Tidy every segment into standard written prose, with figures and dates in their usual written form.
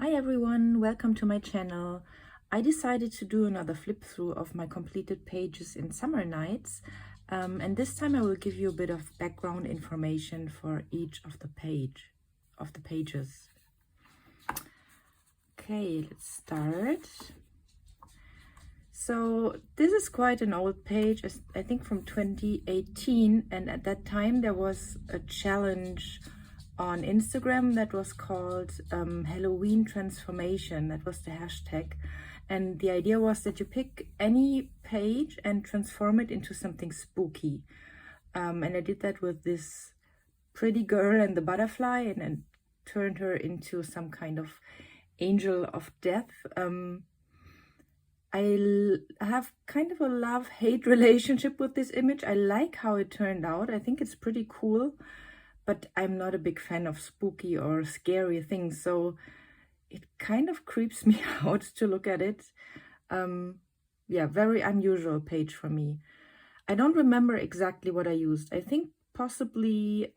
Hi everyone, welcome to my channel. I decided to do another flip through of my completed pages in summer nights, and this time I will give you a bit of background information for each of the pages. Okay, let's start. So this is quite an old page, I think from 2018, and at that time there was a challenge on Instagram that was called Halloween transformation. That was the hashtag, and the idea was that you pick any page and transform it into something spooky, and I did that with this pretty girl and the butterfly, and then turned her into some kind of angel of death. I have kind of a love-hate relationship with this image. I like how it turned out. I think it's pretty cool, but I'm not a big fan of spooky or scary things, so it kind of creeps me out to look at it. Yeah, very unusual page for me. I don't remember exactly what I used. I think possibly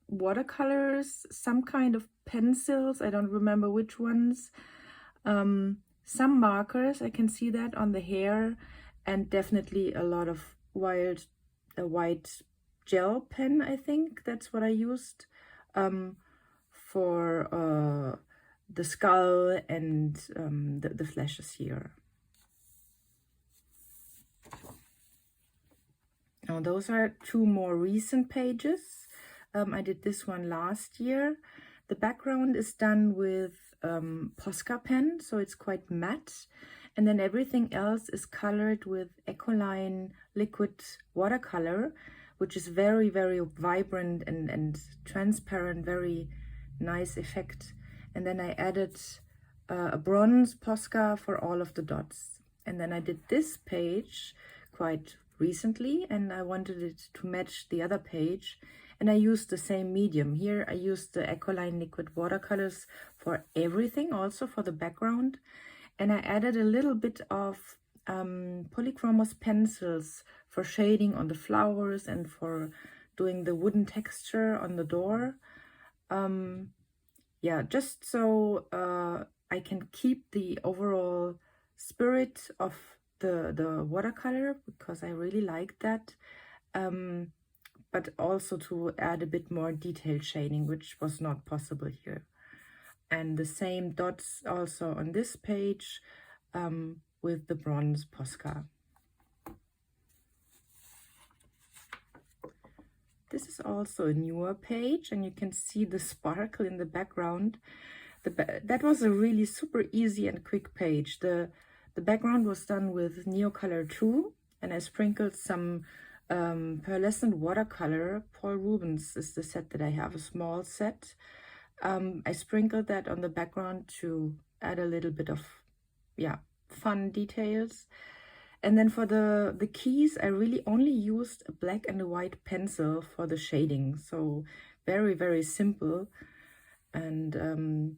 watercolors, some kind of pencils. I don't remember which ones. Some markers, I can see that on the hair, and definitely a lot of white gel pen. I think that's what I used for the skull and the flashes here. Now those are two more recent pages. I did this one last year. The background is done with Posca pen, so it's quite matte, and then everything else is colored with Ecoline liquid watercolor, which is very vibrant and transparent, very nice effect. And then I added a bronze Posca for all of the dots. And then I did this page quite recently, and I wanted it to match the other page, and I used the same medium. Here I used the Ecoline liquid watercolors for everything, also for the background, and I added a little bit of polychromos pencils for shading on the flowers and for doing the wooden texture on the door. Yeah, just so I can keep the overall spirit of the watercolor, because I really like that, but also to add a bit more detailed shading, which was not possible here. And the same dots also on this page with the bronze Posca. This is also a newer page, and you can see the sparkle in the background. That was a really super easy and quick page. The background was done with Neocolor 2, and I sprinkled some pearlescent watercolor. Paul Rubens is the set that I have, a small set. I sprinkled that on the background to add a little bit of, yeah, fun details. And then for the keys, I really only used a black and a white pencil for the shading. So very simple. And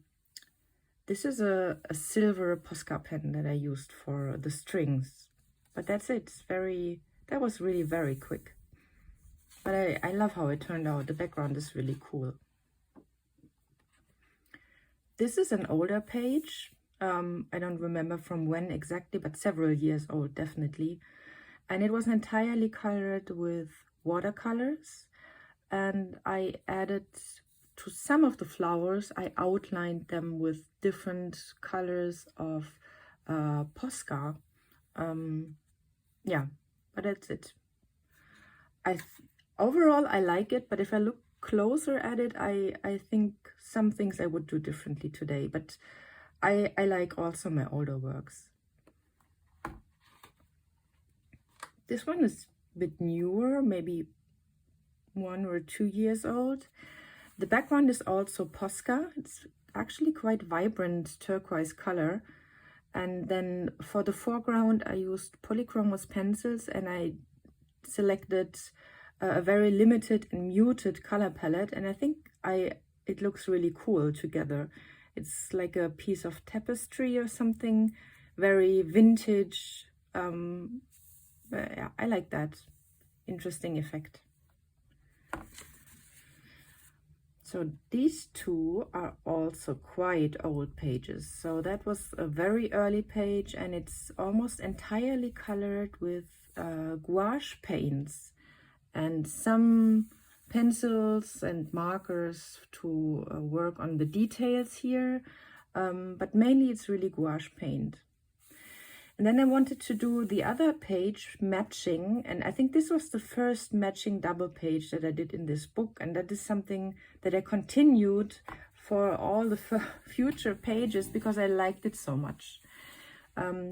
this is a silver Posca pen that I used for the strings. But that's it. That was really very quick. But I love how it turned out. The background is really cool. This is an older page. I don't remember from when exactly, but several years old, definitely. And it was entirely colored with watercolors. And I added to some of the flowers, I outlined them with different colors of Posca. Yeah, but that's it. Overall, I like it, but if I look closer at it, I think some things I would do differently today, but I like also my older works. This one is a bit newer, maybe 1 or 2 years old. The background is also Posca. It's actually quite vibrant turquoise color. And then for the foreground, I used polychromos pencils, and I selected a very limited and muted color palette, and I think it looks really cool together. It's like a piece of tapestry or something, very vintage. Yeah, I like that. Interesting effect. So these two are also quite old pages. So that was a very early page, and it's almost entirely colored with gouache paints and some pencils and markers to work on the details here. But mainly it's really gouache paint. And then I wanted to do the other page matching, and I think this was the first matching double page that I did in this book, and that is something that I continued for all the future pages because I liked it so much.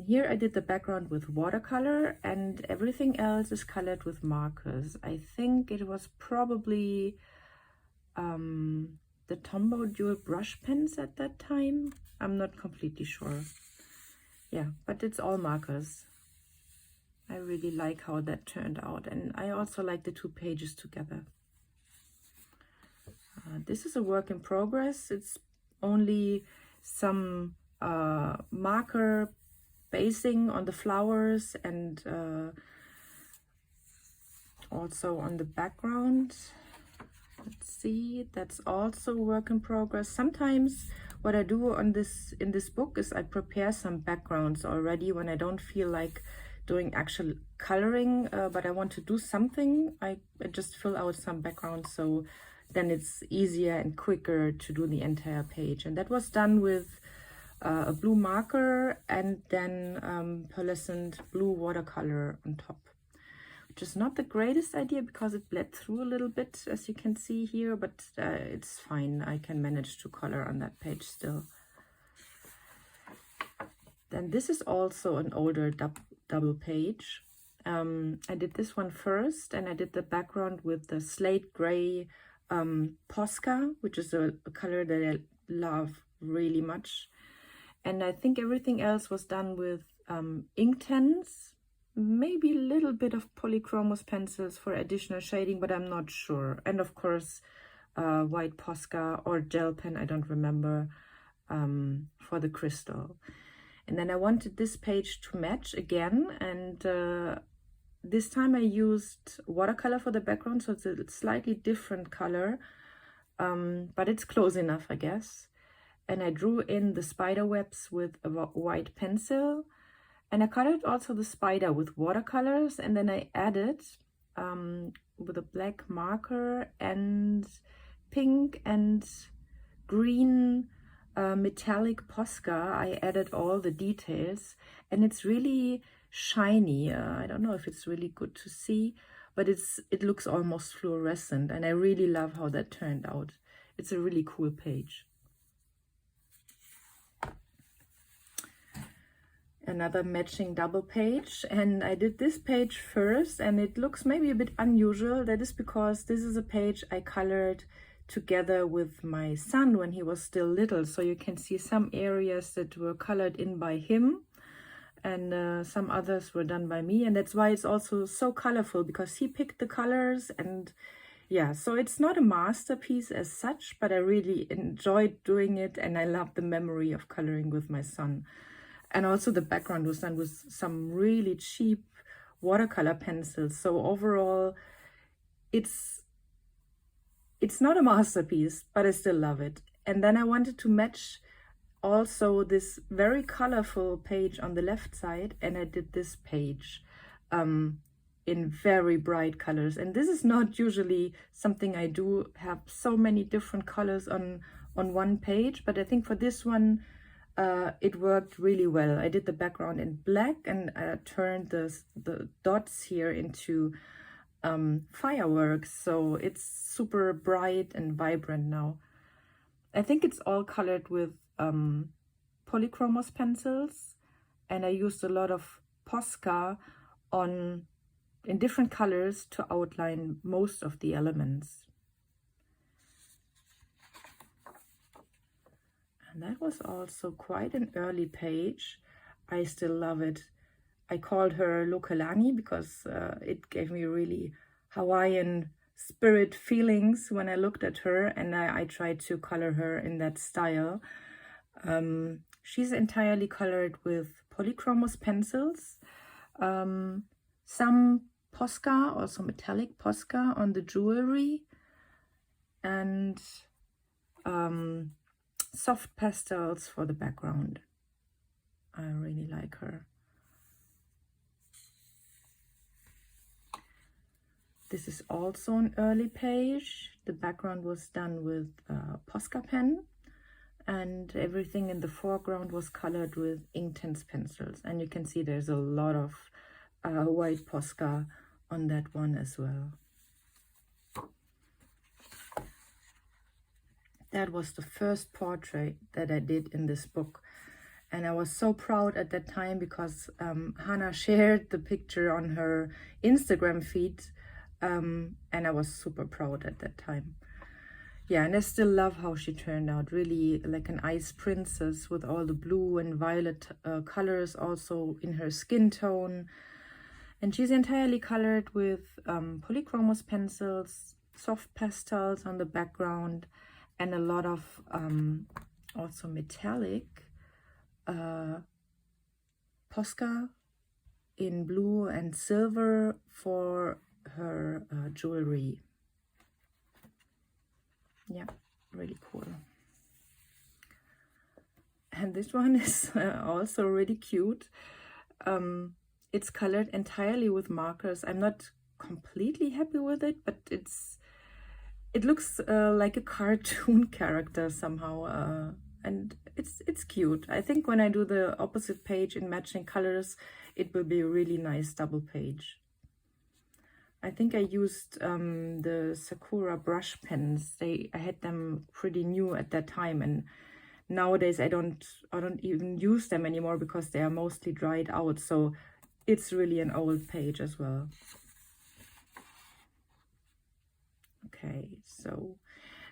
Here I did the background with watercolor, and everything else is colored with markers. I think it was probably the Tombow dual brush pens at that time. I'm not completely sure. Yeah, but it's all markers. I really like how that turned out, and I also like the two pages together. This is a work in progress. It's only some marker basing on the flowers and also on the background. Let's see, that's also work in progress. Sometimes what I do on in this book is I prepare some backgrounds already when I don't feel like doing actual coloring, but I want to do something. I just fill out some backgrounds, so then it's easier and quicker to do the entire page. And that was done with a blue marker and then pearlescent blue watercolor on top, which is not the greatest idea because it bled through a little bit, as you can see here, but it's fine. I can manage to color on that page still. Then this is also an older double page. I did this one first, and I did the background with the slate gray Posca, which is a color that I love really much. And I think everything else was done with Inktense. Maybe a little bit of polychromos pencils for additional shading, but I'm not sure. And of course, white Posca or gel pen, I don't remember, for the crystal. And then I wanted this page to match again, and this time I used watercolor for the background, so it's a slightly different color, but it's close enough, I guess. And I drew in the spider webs with a white pencil. And I colored also the spider with watercolors, and then I added with a black marker and pink and green metallic Posca. I added all the details, and it's really shiny. I don't know if it's really good to see, but it looks almost fluorescent, and I really love how that turned out. It's a really cool page. Another matching double page, and I did this page first, and it looks maybe a bit unusual. That is because this is a page I colored together with my son when he was still little, so you can see some areas that were colored in by him and some others were done by me, and that's why it's also so colorful, because he picked the colors. And yeah, so it's not a masterpiece as such, but I really enjoyed doing it, and I love the memory of coloring with my son. And also the background was done with some really cheap watercolor pencils. So overall, it's not a masterpiece, but I still love it. And then I wanted to match also this very colorful page on the left side, and I did this page in very bright colors. And this is not usually something I do, have so many different colors on one page, but I think for this one, it worked really well. I did the background in black, and I turned the dots here into fireworks, so it's super bright and vibrant now. I think it's all colored with polychromos pencils, and I used a lot of Posca in different colors to outline most of the elements. And that was also quite an early page. I still love it. I called her Lokalani because it gave me really Hawaiian spirit feelings when I looked at her, and I tried to color her in that style. She's entirely colored with polychromos pencils, some Posca, also metallic Posca on the jewelry, and soft pastels for the background. I really like her. This is also an early page. The background was done with Posca pen, and everything in the foreground was colored with Inktense pencils. And you can see there's a lot of white Posca on that one as well. That was the first portrait that I did in this book. And I was so proud at that time because Hanna shared the picture on her Instagram feed. And I was super proud at that time. Yeah, and I still love how she turned out, really like an ice princess with all the blue and violet colors also in her skin tone. And she's entirely colored with polychromos pencils, soft pastels on the background, and a lot of also metallic Posca in blue and silver for her jewelry. Yeah, really cool. And this one is also really cute. It's colored entirely with markers. I'm not completely happy with it, but it looks like a cartoon character somehow, and it's cute. I think when I do the opposite page in matching colors, it will be a really nice double page. I think I used the Sakura brush pens. I had them pretty new at that time, and nowadays I don't even use them anymore because they are mostly dried out. So it's really an old page as well. Okay, so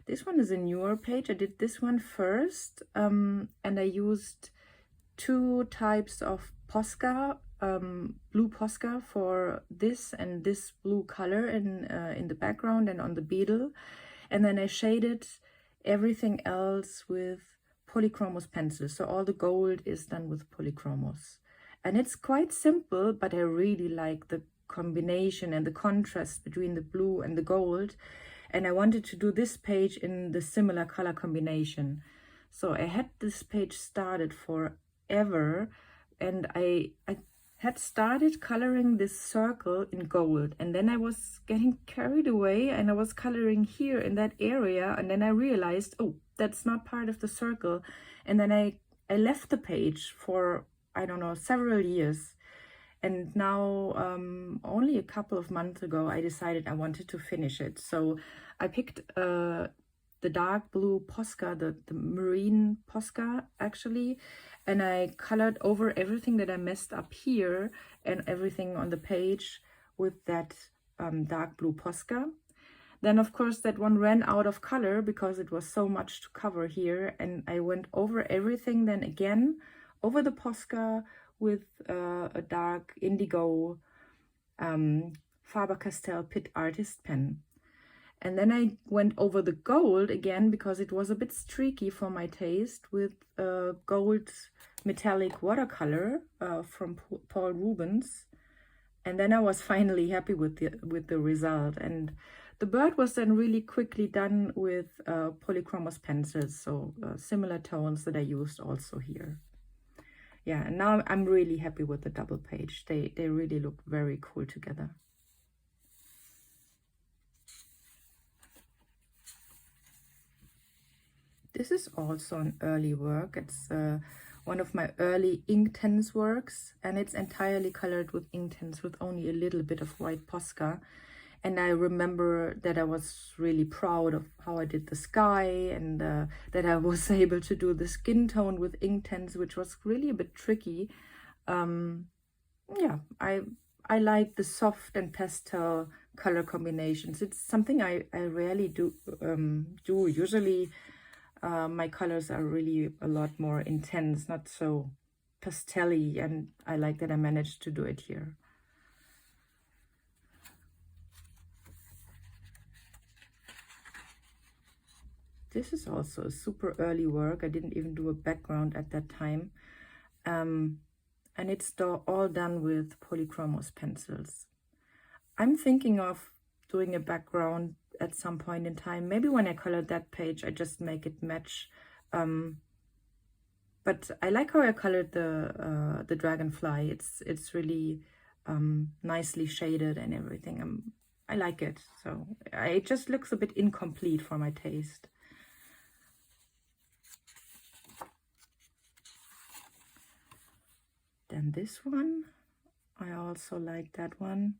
this one is a newer page. I did this one first, and I used two types of Posca, blue Posca for this and this blue color in the background and on the Beetle, and then I shaded everything else with polychromos pencils. So all the gold is done with polychromos, and it's quite simple, but I really like the combination and the contrast between the blue and the gold. And I wanted to do this page in the similar color combination. So I had this page started forever, and I had started coloring this circle in gold, and then I was getting carried away and I was coloring here in that area, and then I realized, oh, that's not part of the circle. And then I left the page for, I don't know, several years. And now, only a couple of months ago, I decided I wanted to finish it. So I picked the dark blue Posca, the marine Posca actually, and I colored over everything that I messed up here and everything on the page with that dark blue Posca. Then of course that one ran out of color because it was so much to cover here, and I went over everything then again over the Posca with a dark indigo Faber-Castell Pitt Artist pen. And then I went over the gold again because it was a bit streaky for my taste with gold metallic watercolor from Paul Rubens. And then I was finally happy with the result. And the bird was then really quickly done with polychromos pencils, so similar tones that I used also here. Yeah, and now I'm really happy with the double page. They really look very cool together. This is also an early work. It's one of my early Inktense works, and it's entirely colored with Inktense with only a little bit of white Posca. And I remember that I was really proud of how I did the sky, and that I was able to do the skin tone with Inktense, which was really a bit tricky. Yeah, I like the soft and pastel color combinations. It's something I rarely do. Usually my colors are really a lot more intense, not so pastel-y, and I like that I managed to do it here. This is also a super early work. I didn't even do a background at that time. And it's all done with polychromos pencils. I'm thinking of doing a background at some point in time. Maybe when I colored that page, I just make it match. But I like how I colored the dragonfly. It's really nicely shaded and everything. I like it. So it just looks a bit incomplete for my taste. Then this one, I also like that one.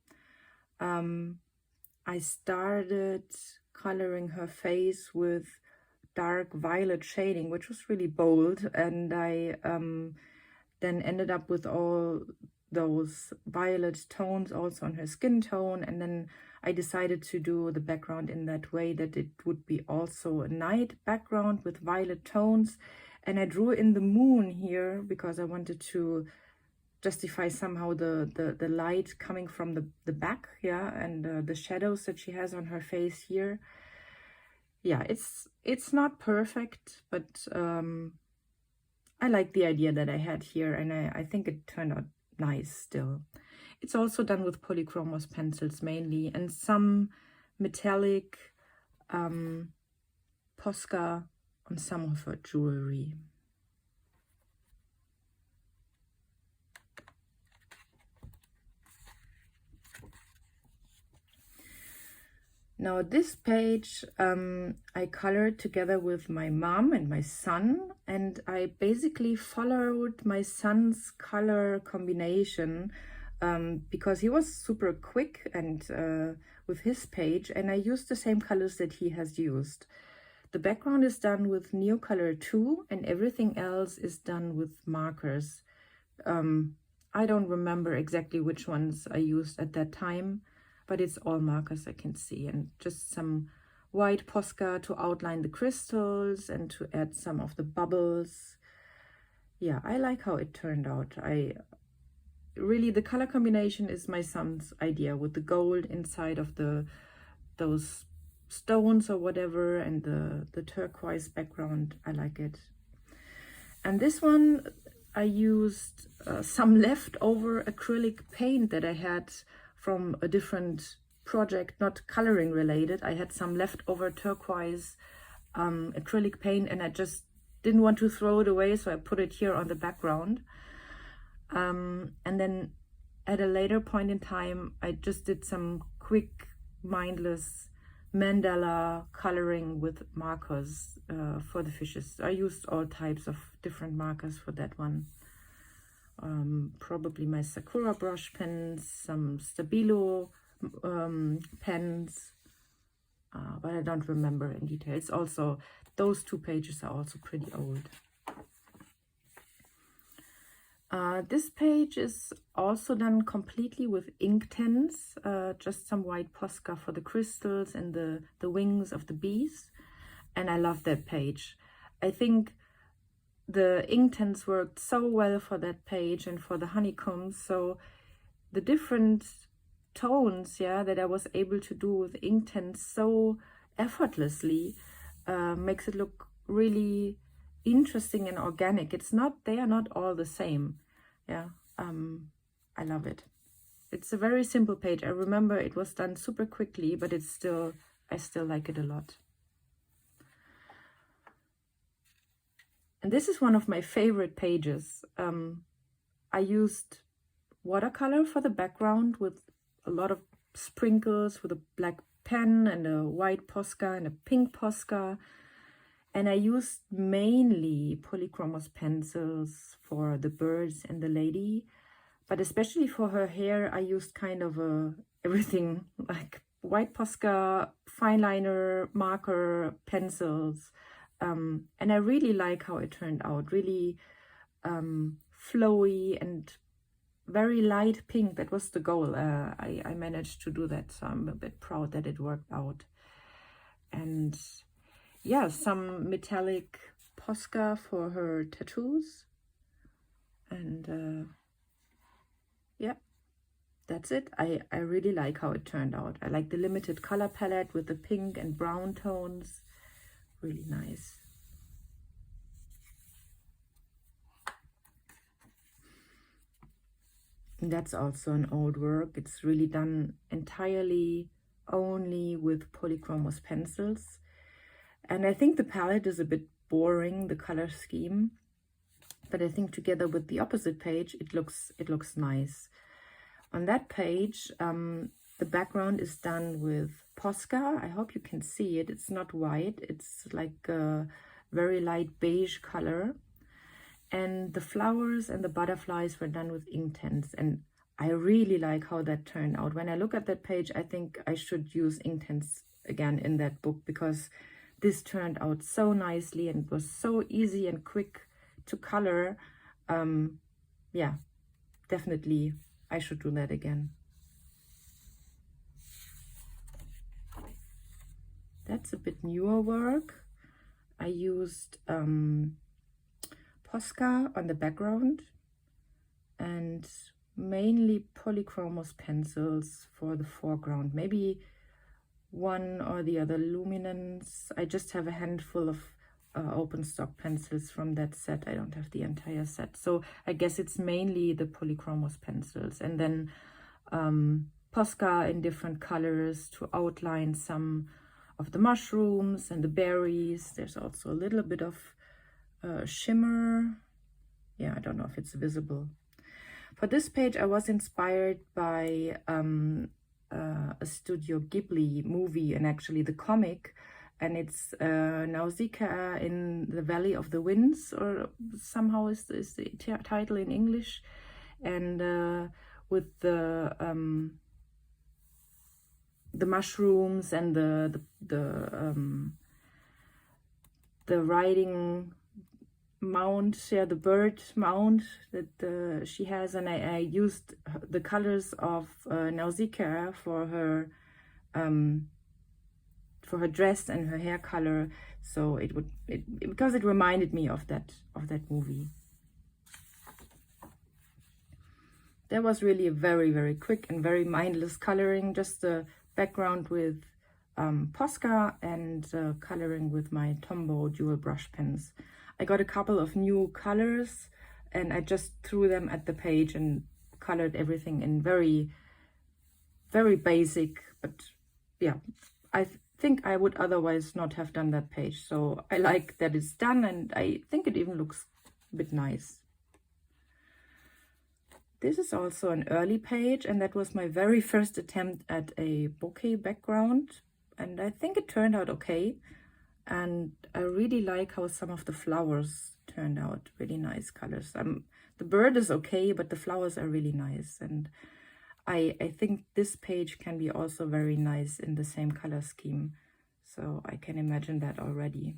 I started coloring her face with dark violet shading, which was really bold, and I then ended up with all those violet tones also on her skin tone, and then I decided to do the background in that way that it would be also a night background with violet tones. And I drew in the moon here because I wanted to justify somehow the light coming from the back, yeah, and the shadows that she has on her face here. Yeah, it's not perfect, but I like the idea that I had here, and I think it turned out nice still. It's also done with polychromos pencils mainly, and some metallic Posca on some of her jewelry. Now this page I colored together with my mom and my son, and I basically followed my son's color combination because he was super quick and with his page, and I used the same colors that he has used. The background is done with Neocolor 2 and everything else is done with markers. I don't remember exactly which ones I used at that time, but it's all markers I can see, and just some white Posca to outline the crystals and to add some of the bubbles. Yeah, I like how it turned out. Really, the color combination is my son's idea with the gold inside of those stones or whatever, and the turquoise background. I like it. And this one I used some leftover acrylic paint that I had from a different project, not coloring related. I had some leftover turquoise acrylic paint, and I just didn't want to throw it away, so I put it here on the background. And then at a later point in time, I just did some quick, mindless mandala coloring with markers for the fishes. I used all types of different markers for that one. Probably my Sakura brush pens, some Stabilo pens, but I don't remember in detail. It's also, those two pages are also pretty old. This page is also done completely with Inktense, just some white Posca for the crystals and the wings of the bees, and I love that page. I think the Inktense worked so well for that page and for the honeycombs, so the different tones, yeah, that I was able to do with Inktense so effortlessly makes it look really interesting and organic. They are not all the same. Yeah, I love it. It's a very simple page. I remember it was done super quickly, but I still like it a lot. And this is one of my favorite pages. I used watercolor for the background with a lot of sprinkles, with a black pen and a white Posca and a pink Posca. And I used mainly polychromos pencils for the birds and the lady. But especially for her hair, I used kind of everything, like white Posca, fine liner, marker, pencils. And I really like how it turned out, really flowy and very light pink. That was the goal. I managed to do that, so I'm a bit proud that it worked out. And yeah, some metallic Posca for her tattoos. And yeah, that's it. I really like how it turned out. I like the limited color palette with the pink and brown tones. Really nice. And that's also an old work. It's really done entirely only with polychromos pencils. And I think the palette is a bit boring, the color scheme, but I think together with the opposite page, it looks nice. On that page, the background is done with Posca. I hope you can see it. It's not white. It's like a very light beige color. And the flowers and the butterflies were done with Inktense. And I really like how that turned out. When I look at that page, I think I should use Inktense again in that book, because this turned out so nicely and it was so easy and quick to color. Yeah, definitely I should do that again. That's a bit newer work. I used Posca on the background and mainly polychromos pencils for the foreground. Maybe one or the other luminance. I just have a handful of open stock pencils from that set. I don't have the entire set, so I guess it's mainly the polychromos pencils, and then Posca in different colors to outline some of the mushrooms and the berries. There's also a little bit of shimmer. Yeah, I don't know if it's visible. For this page, I was inspired by a Studio Ghibli movie, and actually the comic, and it's Nausicaa in the Valley of the Winds, or somehow is the title in English, and with the mushrooms and the riding mount, yeah, the bird mount that she has, and I used the colors of Nausicaa for her dress and her hair color, so because it reminded me of that movie. That was really a very, very quick and very mindless coloring, just the background with Posca and coloring with my Tombow dual brush pens. I got a couple of new colors and I just threw them at the page and colored everything in very, very basic, but yeah, I think I would otherwise not have done that page. So I like that it's done, and I think it even looks a bit nice. This is also an early page, and that was my very first attempt at a bouquet background, and I think it turned out okay. And I really like how some of the flowers turned out, really nice colors. The bird is okay, but the flowers are really nice, and I think this page can be also very nice in the same color scheme, so I can imagine that already.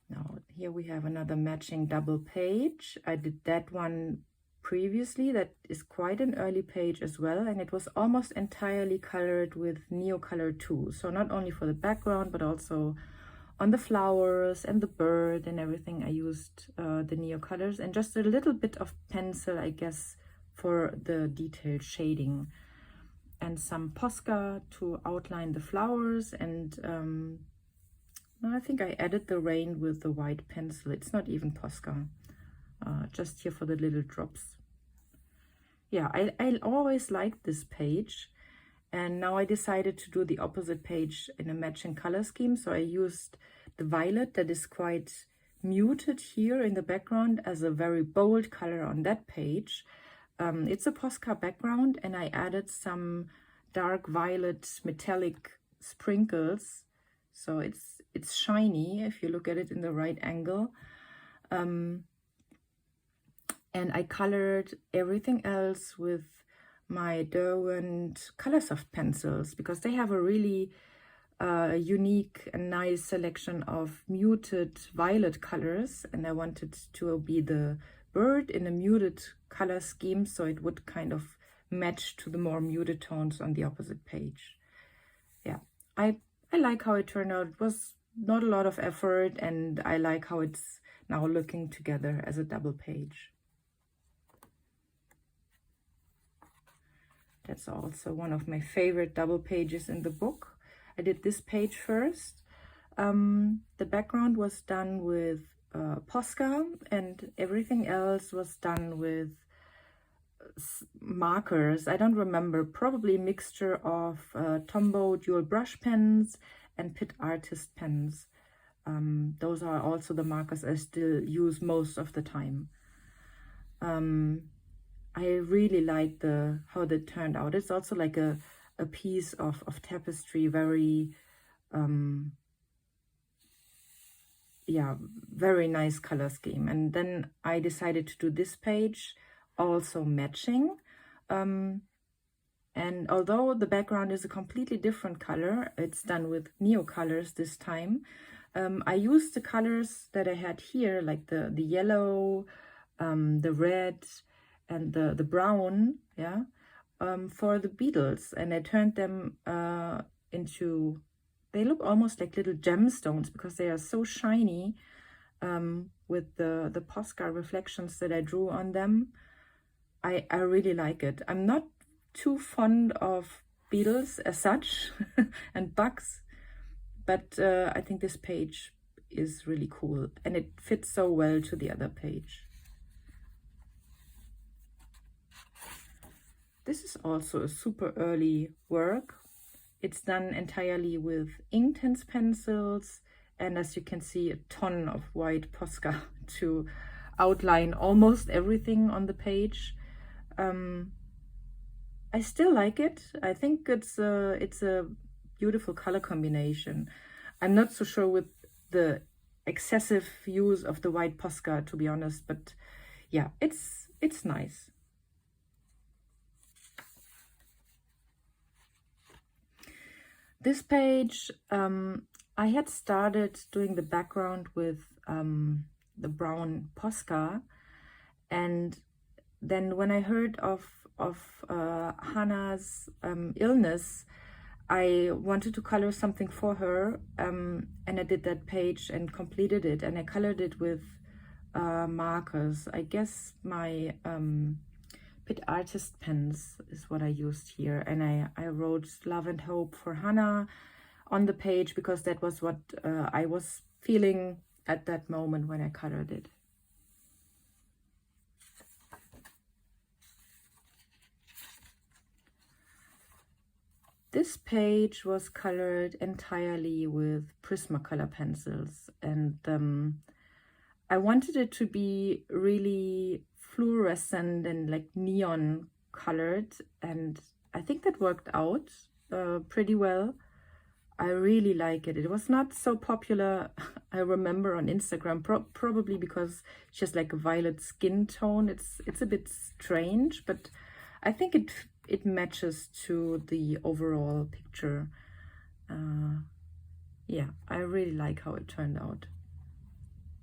Now here we have another matching double page. I did that one previously. That is quite an early page as well, and it was almost entirely colored with Neocolor 2. So not only for the background, but also on the flowers and the bird and everything, I used the Neocolors and just a little bit of pencil, I guess, for the detailed shading, and some Posca to outline the flowers, and I think I added the rain with the white pencil. It's not even Posca, just here for the little drops. Yeah, I always liked this page, and now I decided to do the opposite page in a matching color scheme. So I used the violet that is quite muted here in the background as a very bold color on that page. It's a Posca background, and I added some dark violet metallic sprinkles, so it's shiny if you look at it in the right angle. And I colored everything else with my Derwent Colorsoft pencils, because they have a really unique and nice selection of muted violet colors, and I wanted to be the bird in a muted color scheme, so it would kind of match to the more muted tones on the opposite page. Yeah, I like how it turned out. It was not a lot of effort, and I like how it's now looking together as a double page. That's also one of my favorite double pages in the book. I did this page first. The background was done with Posca, and everything else was done with markers. I don't remember, probably a mixture of Tombow dual brush pens and Pitt Artist pens. Those are also the markers I still use most of the time. I really like how that turned out. It's also like a piece of tapestry, very yeah, very nice color scheme. And then I decided to do this page also matching. And although the background is a completely different color, it's done with neo colors this time. I used the colors that I had here, like the yellow, the red, and the brown, yeah, for the Beetles, and I turned them into, they look almost like little gemstones because they are so shiny with the Posca reflections that I drew on them. I really like it. I'm not too fond of beetles as such and bugs, but I think this page is really cool and it fits so well to the other page. This is also a super early work. It's done entirely with Inktense pencils, and as you can see, a ton of white Posca to outline almost everything on the page. I still like it. I think it's a beautiful color combination. I'm not so sure with the excessive use of the white Posca, to be honest, but yeah, it's nice. This page, I had started doing the background with the brown Posca, and then when I heard of Hanna's illness, I wanted to color something for her, and I did that page and completed it, and I colored it with markers. I guess my Pitt Artist pens is what I used here, and I wrote Love and Hope for Hanna on the page because that was what I was feeling at that moment when I colored it. This page was colored entirely with Prismacolor pencils, and I wanted it to be really fluorescent and like neon colored, and I think that worked out pretty well. I really like it. It was not so popular, I remember, on Instagram, probably because she has like a violet skin tone. It's a bit strange, but I think it matches to the overall picture. Yeah, I really like how it turned out,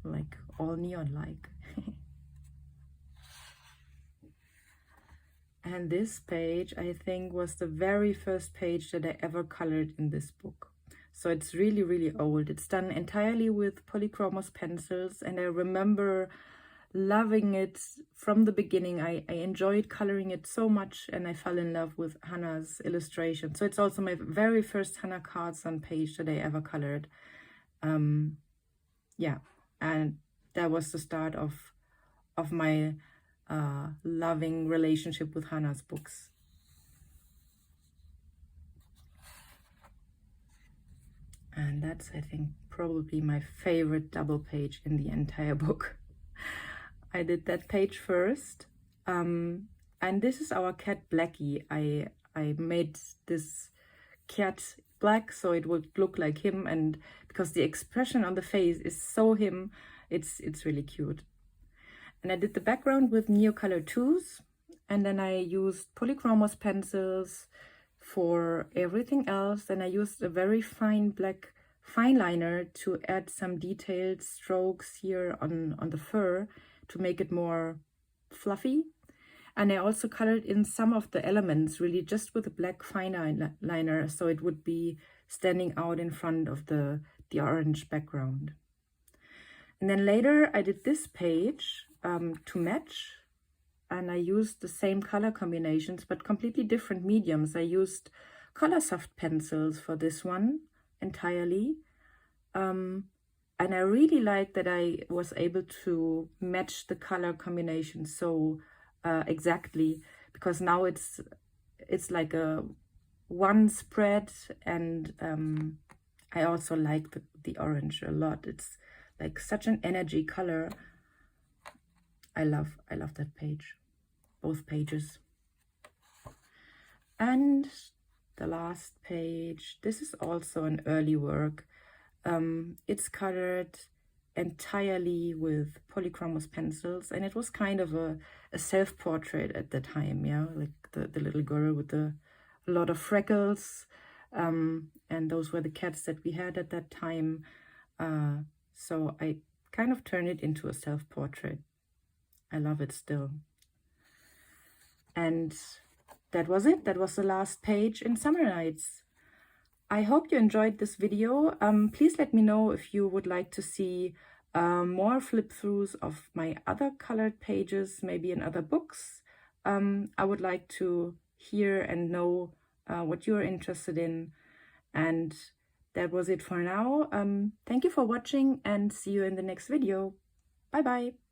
like all neon-like. And this page, I think, was the very first page that I ever colored in this book. So it's really, really old. It's done entirely with polychromos pencils, and I remember loving it from the beginning. I enjoyed coloring it so much, and I fell in love with Hanna's illustration. So it's also my very first Hanna Karlzon page that I ever colored. Yeah, and that was the start of my loving relationship with Hanna's books. And that's, I think, probably my favorite double page in the entire book. I did that page first. And this is our cat Blackie. I made this cat black so it would look like him, and because the expression on the face is so him, it's really cute. And I did the background with Neocolor 2s, and then I used polychromos pencils for everything else. And I used a very fine black fine liner to add some detailed strokes here on the fur to make it more fluffy. And I also colored in some of the elements really just with a black fine liner, so it would be standing out in front of the orange background. And then later I did this page to match, and I used the same color combinations but completely different mediums. I used Coloursoft pencils for this one entirely, and I really liked that I was able to match the color combination so exactly, because now it's like a one spread, and I also like the orange a lot. It's like such an energy color. I love that page, both pages. And the last page, this is also an early work. It's colored entirely with polychromos pencils, and it was kind of a self-portrait at the time, yeah, like the little girl with a lot of freckles, and those were the cats that we had at that time. So I kind of turned it into a self-portrait. I love it still. And that was it. That was the last page in Summer Nights. I hope you enjoyed this video. Please let me know if you would like to see more flip-throughs of my other colored pages, maybe in other books. I would like to hear and know what you're interested in. And that was it for now. Thank you for watching, and see you in the next video. Bye bye.